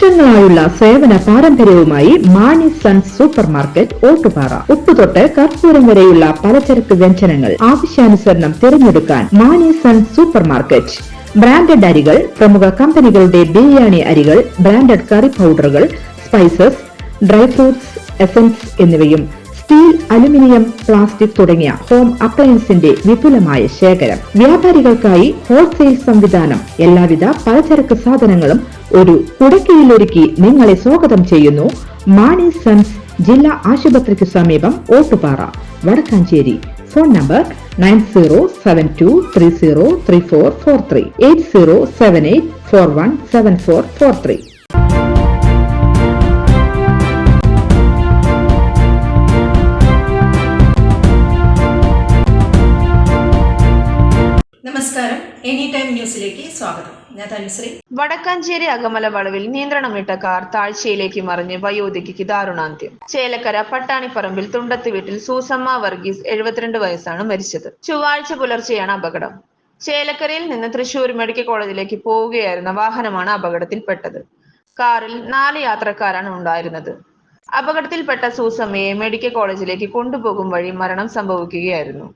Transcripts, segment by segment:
വർഷങ്ങളായുള്ള സേവന പാരമ്പര്യവുമായി Mani sons supermarket Ottupara. ഉപ്പുതൊട്ട് കർപ്പൂരം വരെയുള്ള പലചരക്ക് വ്യഞ്ജനങ്ങൾ ആവശ്യാനുസരണം തിരഞ്ഞെടുക്കാൻ Mani sons supermarket. Branded അരികൾ, പ്രമുഖ കമ്പനികളുടെ ബിരിയാണി അരികൾ, ബ്രാൻഡഡ് കറി പൗഡറുകൾ, സ്പൈസസ്, ഡ്രൈ ഫ്രൂട്ട്സ്, എസൻസ് എന്നിവയും സ്റ്റീൽ, അലുമിനിയം, പ്ലാസ്റ്റിക് തുടങ്ങിയ ഹോം അപ്ലയൻസിന്റെ വിപുലമായ ശേഖരം. വ്യാപാരികൾക്കായി ഹോൾസെയിൽ സംവിധാനം. എല്ലാവിധ പലചരക്ക് സാധനങ്ങളും ഒരു കുടക്കീഴിലൊരുക്കി നിങ്ങളെ സ്വാഗതം ചെയ്യുന്നു. മാണി സൺസ് ജില്ലാ ആശുപത്രിക്ക് സമീപം ഓട്ടുപാറ, വടക്കാഞ്ചേരി. Phone number 9072303443 8078417443. നമസ്കാരം, എനി ടൈം ന്യൂസിലേക്ക് സ്വാഗതം. ഞാൻ തനുശ്രീ. വടക്കാഞ്ചേരി അകമല വളവിൽ നിയന്ത്രണമിട്ട കാർ താഴ്ചയിലേക്ക് മറിഞ്ഞ് വയോധികയ്ക്ക് ദാരുണാന്ത്യം. ചേലക്കര പട്ടാണിപ്പറമ്പിൽ തുണ്ടത്ത് വീട്ടിൽ സൂസമ്മ വർഗീസ് 72 വയസ്സാണ് മരിച്ചത്. ചൊവ്വാഴ്ച പുലർച്ചെയാണ് അപകടം. ചേലക്കരയിൽ നിന്ന് തൃശൂർ മെഡിക്കൽ കോളേജിലേക്ക് പോവുകയായിരുന്ന വാഹനമാണ് അപകടത്തിൽപ്പെട്ടത്. കാറിൽ 4 യാത്രക്കാരാണ് ഉണ്ടായിരുന്നത്. അപകടത്തിൽപ്പെട്ട സൂസമ്മയെ മെഡിക്കൽ കോളേജിലേക്ക് കൊണ്ടുപോകും വഴി മരണം സംഭവിക്കുകയായിരുന്നു.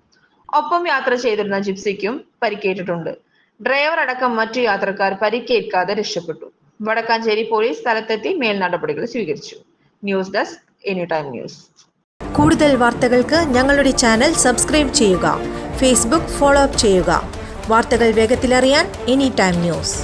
ഒപ്പം യാത്ര ചെയ്തിരുന്ന ജിപ്സിക്കും പരിക്കേറ്റിട്ടുണ്ട്. ഡ്രൈവർ അടക്കം മറ്റു യാത്രക്കാർ പരിക്കേൽക്കാതെ രക്ഷപ്പെട്ടു. വടക്കാഞ്ചേരി പോലീസ് സ്ഥലത്തെത്തി മേൽ നടപടികൾ സ്വീകരിച്ചു. News desk, any time news. കൂടുതൽ വാർത്തകൾക്ക് ഞങ്ങളുടെ ചാനൽ സബ്സ്ക്രൈബ് ചെയ്യുക. ഫേസ്ബുക്ക് ഫോളോ അപ്പ് ചെയ്യുക. വാർത്തകൾ വേഗത്തിലറിയാൻ എനി ടൈം ന്യൂസ്.